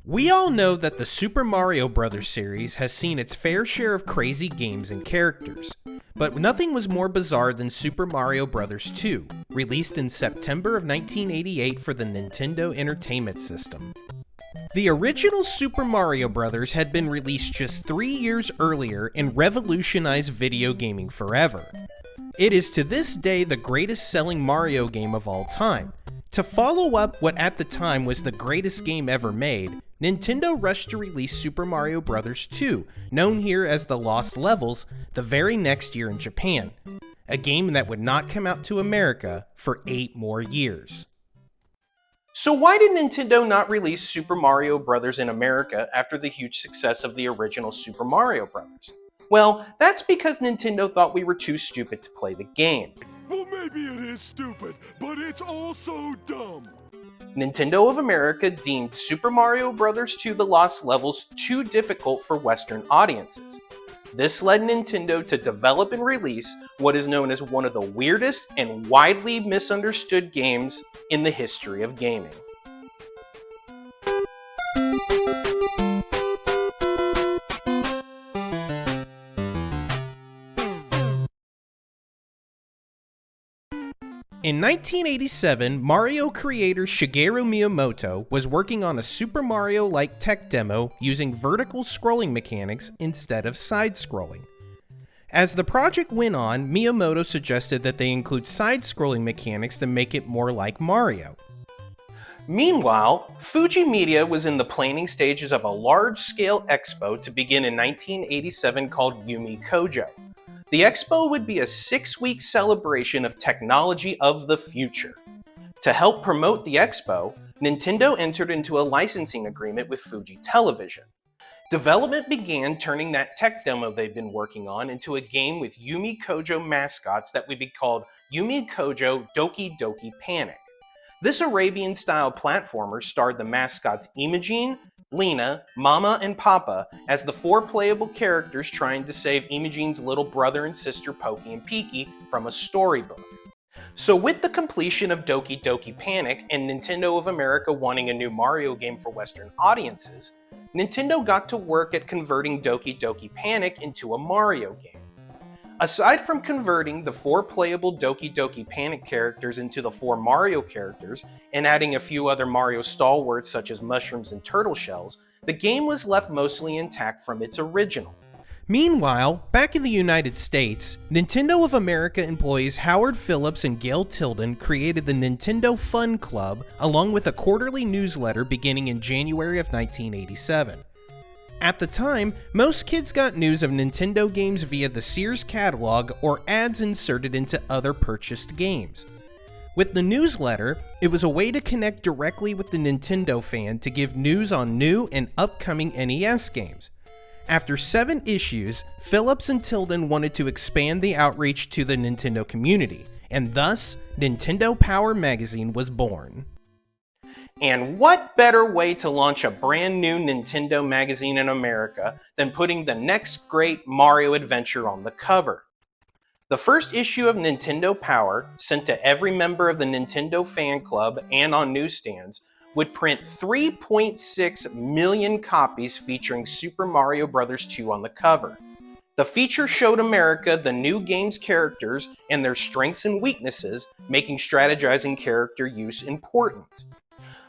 We all know that the Super Mario Bros. Series has seen its fair share of crazy games and characters, but nothing was more bizarre than Super Mario Bros. 2, released in September of 1988 for the Nintendo Entertainment System. The original Super Mario Bros. Had been released just 3 years earlier and revolutionized video gaming forever. It is to this day the greatest selling Mario game of all time. To follow up what at the time was the greatest game ever made, Nintendo rushed to release Super Mario Bros. 2, known here as The Lost Levels, the very next year in Japan, a game that would not come out to America for 8 more years. So why did Nintendo not release Super Mario Bros. In America after the huge success of the original Super Mario Bros.? Well, that's because Nintendo thought we were too stupid to play the game. Well, maybe it is stupid, but it's also dumb. Nintendo of America deemed Super Mario Bros. 2 The Lost Levels too difficult for Western audiences. This led Nintendo to develop and release what is known as one of the weirdest and widely misunderstood games in the history of gaming. In 1987, Mario creator Shigeru Miyamoto was working on a Super Mario-like tech demo using vertical scrolling mechanics instead of side-scrolling. As the project went on, Miyamoto suggested that they include side-scrolling mechanics to make it more like Mario. Meanwhile, Fuji Media was in the planning stages of a large-scale expo to begin in 1987 called Yumi Kojo. The expo would be a 6-week celebration of technology of the future. To help promote the expo, Nintendo entered into a licensing agreement with Fuji Television. Development began turning that tech demo they'd been working on into a game with Yumi Kojo mascots that would be called Yumi Kojo Doki Doki Panic. This Arabian-style platformer starred the mascots Imogene, Lena, Mama, and Papa as the 4 playable characters trying to save Imogene's little brother and sister Pokey and Peaky from a storybook. So with the completion of Doki Doki Panic and Nintendo of America wanting a new Mario game for Western audiences, Nintendo got to work at converting Doki Doki Panic into a Mario game. Aside from converting the 4 playable Doki Doki Panic characters into the 4 Mario characters, and adding a few other Mario stalwarts such as mushrooms and turtle shells, the game was left mostly intact from its original. Meanwhile, back in the United States, Nintendo of America employees Howard Phillips and Gail Tilden created the Nintendo Fun Club along with a quarterly newsletter beginning in January of 1987. At the time, most kids got news of Nintendo games via the Sears catalog or ads inserted into other purchased games. With the newsletter, it was a way to connect directly with the Nintendo fan to give news on new and upcoming NES games. After 7 issues, Phillips and Tilden wanted to expand the outreach to the Nintendo community, and thus, Nintendo Power magazine was born. And what better way to launch a brand new Nintendo magazine in America than putting the next great Mario adventure on the cover? The first issue of Nintendo Power, sent to every member of the Nintendo fan club and on newsstands, would print 3.6 million copies featuring Super Mario Bros. 2 on the cover. The feature showed America the new game's characters and their strengths and weaknesses, making strategizing character use important.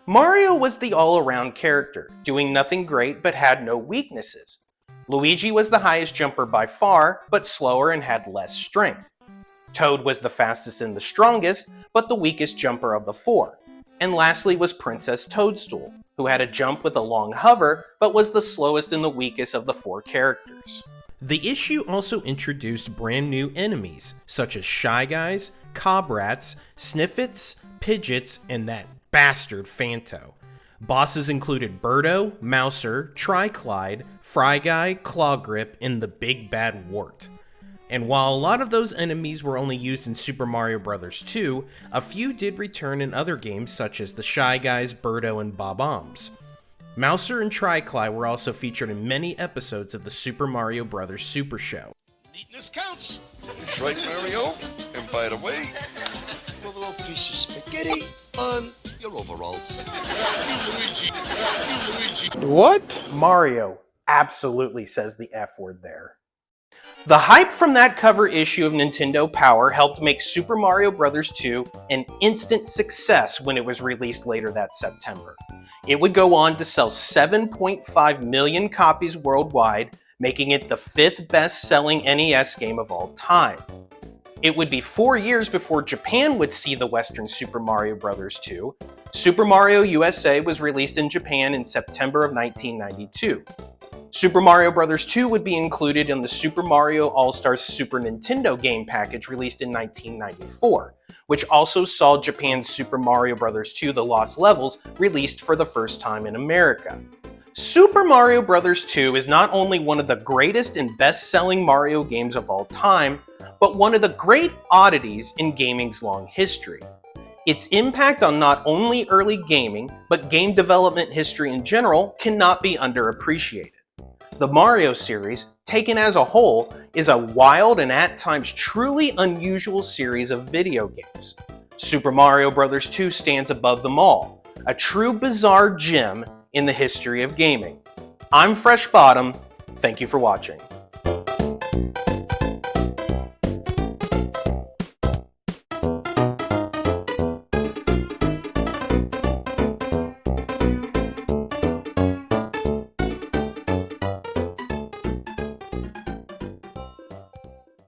Mario was the all-around character, doing nothing great but had no weaknesses. Luigi was the highest jumper by far, but slower and had less strength. Toad was the fastest and the strongest, but the weakest jumper of the 4. And lastly was Princess Toadstool, who had a jump with a long hover, but was the slowest and the weakest of the 4 characters. The issue also introduced brand new enemies, such as Shy Guys, Cobrats, Sniffits, Pidgeots, and that bastard Phanto. Bosses included Birdo, Mouser, Tri-Clyde, Fry Guy, Claw Grip, and the Big Bad Wart. And while a lot of those enemies were only used in Super Mario Bros. 2, a few did return in other games such as the Shy Guys, Birdo, and Bob-ombs. Mouser and Tri-Clyde were also featured in many episodes of the Super Mario Bros. Super Show. Neatness counts. That's right, Mario. And by the way, move a little piece of spaghetti on your overalls. What? Mario absolutely says the F word there. The hype from that cover issue of Nintendo Power helped make Super Mario Bros. 2 an instant success when it was released later that September. It would go on to sell 7.5 million copies worldwide, making it the 5th best-selling NES game of all time. It would be 4 years before Japan would see the Western Super Mario Bros. 2. Super Mario USA was released in Japan in September of 1992. Super Mario Bros. 2 would be included in the Super Mario All-Stars Super Nintendo game package released in 1994, which also saw Japan's Super Mario Bros. 2 The Lost Levels released for the first time in America. Super Mario Bros. 2 is not only one of the greatest and best-selling Mario games of all time, but one of the great oddities in gaming's long history. Its impact on not only early gaming, but game development history in general cannot be underappreciated. The Mario series, taken as a whole, is a wild and at times truly unusual series of video games. Super Mario Bros. 2 stands above them all, a true bizarre gem in the history of gaming. I'm Fresh Bottom, thank you for watching.